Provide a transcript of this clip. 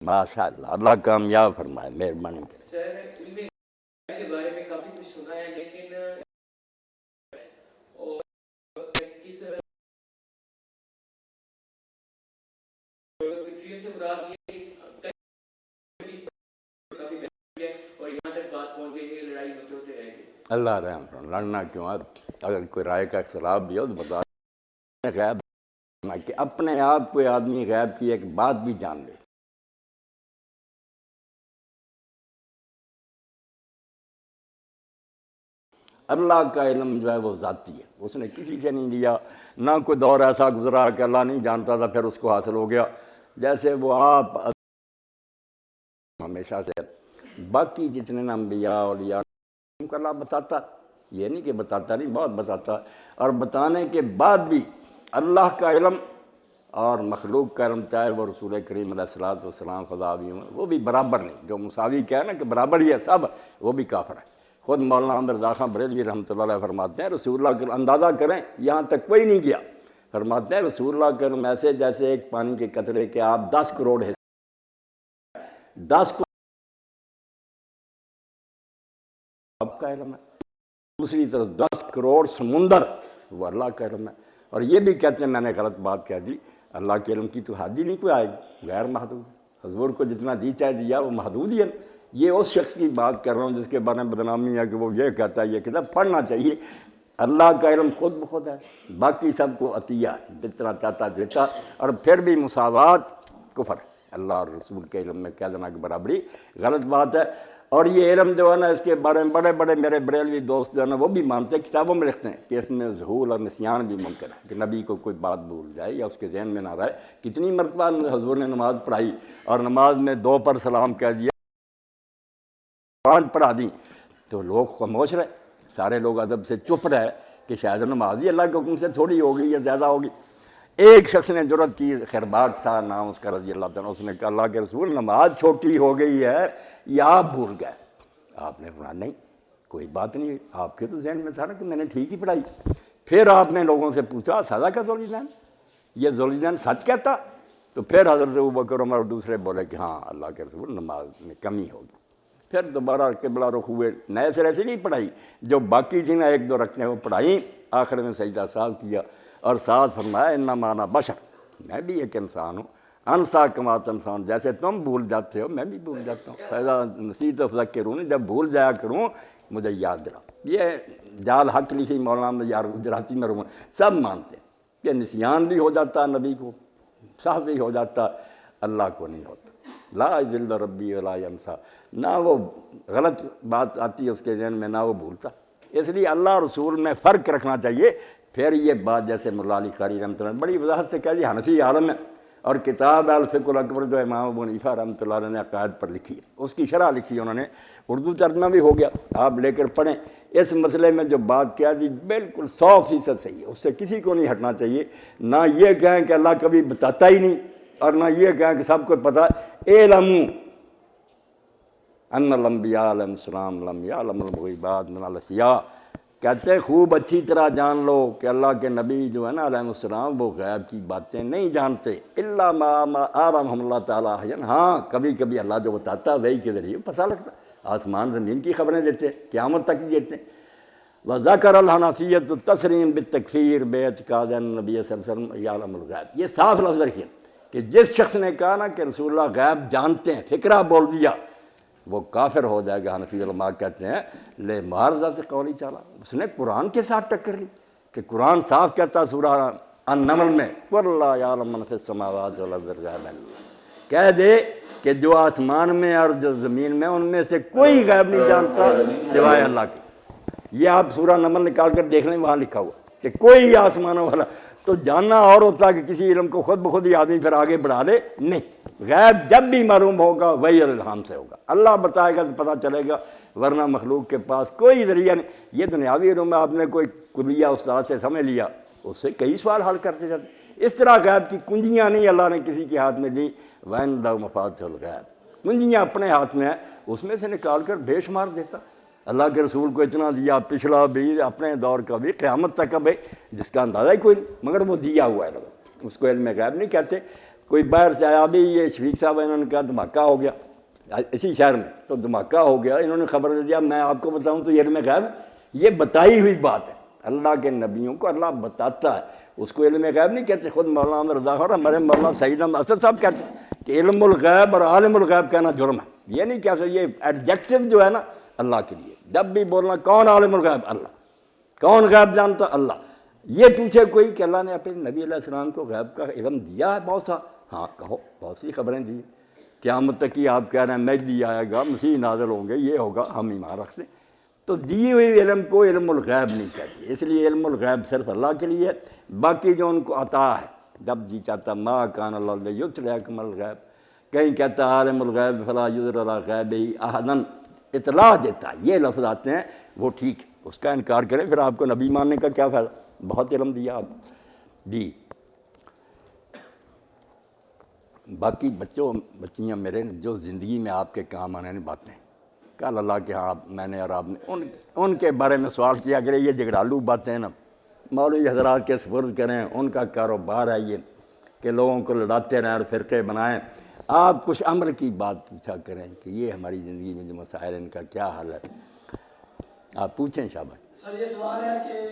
ماشاء اللہ، اللہ کامیاب فرمائے، مہربانی کرے۔ سر علم کے بارے میں کافی کچھ سنا ہے، لیکن اور کس کنفیوژن سے مراد یہ کافی محدود ہے اور یہاں تک بات پہنچ گئی کہ لڑائی ہوتے رہے گی۔ اللہ رحم فرمائے، لڑنا کیوں؟ اگر کوئی رائے کا اختلاف بھی ہو تو بتا غیب کہ اپنے آپ کوئی آدمی غیب کی ایک بات بھی جان لے۔ اللہ کا علم جو ہے وہ ذاتی ہے، اس نے کسی سے نہیں لیا، نہ کوئی دور ایسا گزرا کہ اللہ نہیں جانتا تھا پھر اس کو حاصل ہو گیا۔ جیسے وہ آپ ہمیشہ سے باقی جتنے انبیاء اولیاء ان کو اللہ بتاتا، یہ نہیں کہ بتاتا نہیں، بہت بتاتا، اور بتانے کے بعد بھی اللہ کا علم اور مخلوق کا علم، چاہے وہ رسول کریم علیہ الصلوۃ والسلام خدا بھی ہوں، وہ بھی برابر نہیں۔ جو مساوی کیا ہے نا کہ برابر ہی ہے سب، وہ بھی کافر ہے۔ خود مولانا احمد رضا خان بریلوی رحمۃ اللہ علیہ فرماتے ہیں رسول اللہ کا اندازہ کریں، یہاں تک کوئی نہیں گیا، فرماتے ہیں رسول اللہ کا علم ایسے جیسے ایک پانی کے قطرے کے آپ 10 کروڑ ہے، 10 آپ کا علم ہے، دوسری طرف 10 کروڑ سمندر وہ اللہ کا علم ہے۔ اور یہ بھی کہتے ہیں، میں نے غلط بات کہہ دی، اللہ کے علم کی تو حد ہی نہیں کوئی آئے گی، غیر محدود۔ حضور کو جتنا دی چاہے دیا، وہ محدود ہی ہے۔ یہ اس شخص کی بات کر رہا ہوں جس کے بارے میں بدنامی ہے کہ وہ یہ کہتا ہے، یہ کتاب پڑھنا چاہیے۔ اللہ کا علم خود بخود ہے، باقی سب کو عطیہ ہے، جتنا چاہتا دیتا، اور پھر بھی مساوات کفر ہے۔ اللہ اور رسول کے علم میں کہہ دینا کہ برابری غلط بات ہے۔ اور یہ علم جو ہے نا، اس کے بارے میں بڑے بڑے میرے بریلوی دوست جو ہے نا وہ بھی مانتے ہیں، کتابوں میں لکھتے ہیں کہ اس میں ظہول اور نسیان بھی ممکن ہے، کہ نبی کو کوئی بات بھول جائے یا اس کے ذہن میں نہ رہے۔ کتنی مرتبہ حضور نے نماز پڑھائی اور نماز میں 2 پر سلام کہہ دیا، 5 پڑھا دی، تو لوگ خاموش رہے، سارے لوگ ادب سے چپ رہے کہ شاید نماز ہی اللہ کے حکم سے تھوڑی ہوگی یا زیادہ ہوگی۔ ایک شخص نے جرأت کی، خیرباغ تھا نام اس کا رضی اللہ تعالیٰ، اس نے کہا اللہ کے رسول نماز چھوٹی ہو گئی ہے یا آپ بھول گئے؟ آپ نے فرمایا نہیں کوئی بات نہیں، آپ کے تو ذہن میں تھا نا کہ میں نے ٹھیک ہی پڑھائی۔ پھر آپ نے لوگوں سے پوچھا سزا کا ذوالجلال، یہ ذوالجلال سچ کہتا؟ تو پھر حضرت ابوبکر عمر اور دوسرے بولے کہ ہاں اللہ کے رسول نماز میں کمی ہوگی۔ پھر دوبارہ قبلہ رخ ہوئے، نئے سرے سے نہیں پڑھائی، جو باقی تھی نا 1-2 رکھنے وہ پڑھائیں، آخر میں سجدہ سال کیا اور ساتھ فرمایا انما انا بشر، میں بھی ایک انسان ہوں، انسا کما تنسون، جیسے تم بھول جاتے ہو میں بھی بھول جاتا ہوں، فیضا نسیت فذکرونی، جب بھول جایا کروں مجھے یاد دلا۔ یہ جال حق لکھی مولانا یار گجراتی مرحوم، سب مانتے ہیں کہ نسیان بھی ہو جاتا نبی کو، صاحب بھی ہو جاتا، اللہ کو نہیں ہوتا۔ لا یضل ربی ولا ینسا، نہ وہ غلط بات آتی ہے اس کے ذہن میں نہ وہ بھولتا۔ اس لیے اللہ رسول میں فرق رکھنا چاہیے۔ پھر یہ بات جیسے مولا علی قاری رحمۃ اللہ بڑی وضاحت سے کہہ دی، حنفی عالم ہے، اور کتاب الفقہ الاکبر جو امام ابو حنیفہ رحمۃ اللہ علیہ نے عقائد پر لکھی ہے، اس کی شرح لکھی ہے انہوں نے، اردو ترجمہ بھی ہو گیا، آپ لے کر پڑھیں۔ اس مسئلے میں جو بات کیا دی بالکل 100% صحیح ہے، اس سے کسی کو نہیں ہٹنا چاہیے۔ نہ یہ کہیں کہ اللہ کبھی بتاتا ہی نہیں، اور نہ یہ کہیں کہ سب کو پتہ۔ اعلموا ان الانبیاء علیہم السلام لم یعلموا الغیبات من الاشیاء، کہتے خوب اچھی طرح جان لو کہ اللہ کے نبی جو ہے نا علیہ السلام وہ غیب کی باتیں نہیں جانتے، الا ما اعلمهم اللہ تعالیٰ احیانا، ہاں کبھی کبھی اللہ جو بتاتا ہے وہی کے ذریعے پتہ لگتا، آسمان زمین کی خبریں دیتے ہیں، قیامت تک دیتے ہیں۔ وذکر الحنفیۃ التسلیم بالتکفیر باعتقاد النبی صلی اللہ علیہ وسلم یعلم الغیب، یہ صاف لفظ رکھیے کہ جس شخص نے کہا نا کہ رسول اللہ غیب جانتے ہیں، فکرہ بول دیا، وہ کافر ہو جائے گا۔ حنفی علماء کہتے ہیں لے معارضۃ قولی تعالیٰ، اس نے قرآن کے ساتھ ٹکر لی کہ قرآن صاف کہتا سورہ النمل میں قُلْ لَا يَعْلَمُ مَنْ فِي السَّمَاوَاتِ وَالْأَرْضِ الْغَيْبَ إِلَّا اللَّهُ، کہہ دے کہ جو آسمان میں اور جو زمین میں ان میں سے کوئی غیب نہیں جانتا سوائے اللہ کے۔ یہ آپ سورہ نمل نکال کر دیکھ لیں، وہاں لکھا ہوا کہ کوئی آسمانوں والا، تو جاننا اور ہوتا کہ کسی علم کو خود بخود ہی آدمی پھر آگے بڑھا دے، نہیں، غیب جب بھی معلوم ہوگا وہی الہام سے ہوگا، اللہ بتائے گا تو پتہ چلے گا، ورنہ مخلوق کے پاس کوئی ذریعہ نہیں۔ یہ دنیاوی علوم میں آپ نے کوئی کلیہ استاد سے سمجھ لیا، اس سے کئی سوال حل کرتے جاتے۔ اس طرح غیب کی کنجیاں نہیں اللہ نے کسی کے ہاتھ میں دی، وَعِندَهُ مَفَاتِحُ الْغَیْبِ، کنجیاں اپنے ہاتھ میں ہیں، اس میں سے نکال کر بے شمار دیتا۔ اللہ کے رسول کو اتنا دیا، پچھلا بھی، اپنے دور کا بھی، قیامت تک کا بھی، جس کا اندازہ ہی کوئی نہیں، مگر وہ دیا ہوا ہے، اس کو علم غیب نہیں کہتے۔ کوئی باہر سے آیا، ابھی یہ شفیق صاحب انہوں نے کہا دھماکہ ہو گیا اسی شہر میں، تو دھماکہ ہو گیا، انہوں نے خبر دے دیا میں آپ کو بتاؤں تو یہ علم غیب، یہ بتائی ہوئی بات ہے، اللہ کے نبیوں کو اللہ بتاتا ہے، اس کو علم غیب نہیں کہتے۔ خود مولانا رضا خان ہمارے مولانا سعید احمد اسد صاحب کہتے ہیں کہ علم الغیب اور عالم الغیب کہنا جرم ہے، یہ نہیں کہہ سکتے، یہ ایڈجیکٹو جو ہے نا اللہ کے لیے، جب بھی بولنا کون عالم الغیب، اللہ، کون غیب جانتا، اللہ، یہ پوچھے کوئی کہ اللہ نے اپنے نبی علیہ السلام کو غیب کا علم دیا ہے بہت سا، ہاں کہو، بہت سی خبریں دی، قیامت تک کی آپ کہہ رہے ہیں مہدی آئے گا، مسیح نازل ہوں گے، یہ ہوگا، ہم ایمان رکھتے ہیں، تو دی ہوئی علم کو علم الغیب نہیں کہتے، اس لیے علم الغیب صرف اللہ کے لیے ہے، باقی جو ان کو عطا ہے، جب جی چاہتا ما کان اللہ لیطلعکم الغیب، کہیں کہتا عالم الغیب فلا یظہر علی غیبہ احدا، اطلاع دیتا ہے، یہ لفظ آتے ہیں، وہ ٹھیک ہے، اس کا انکار کریں پھر آپ کو نبی ماننے کا کیا فائدہ، بہت علم دیا آپ جی۔ باقی بچیاں میرے جو زندگی میں آپ کے کام آنے والی باتیں، کل اللہ کے ہاں میں نے اور آپ نے ان کے بارے میں سوال کیا کرے، یہ جھگڑالو باتیں نا مولوی حضرات کے سپرد کریں، ان کا کاروبار ہے یہ کہ لوگوں کو لڑاتے رہیں اور فرقے بنائیں، آپ کچھ عمل کی بات پوچھا کریں کہ یہ ہماری زندگی میں جو مسائل ہیں ان کا کیا حل ہے، آپ پوچھیں شاباش۔ سر یہ سوال ہے کہ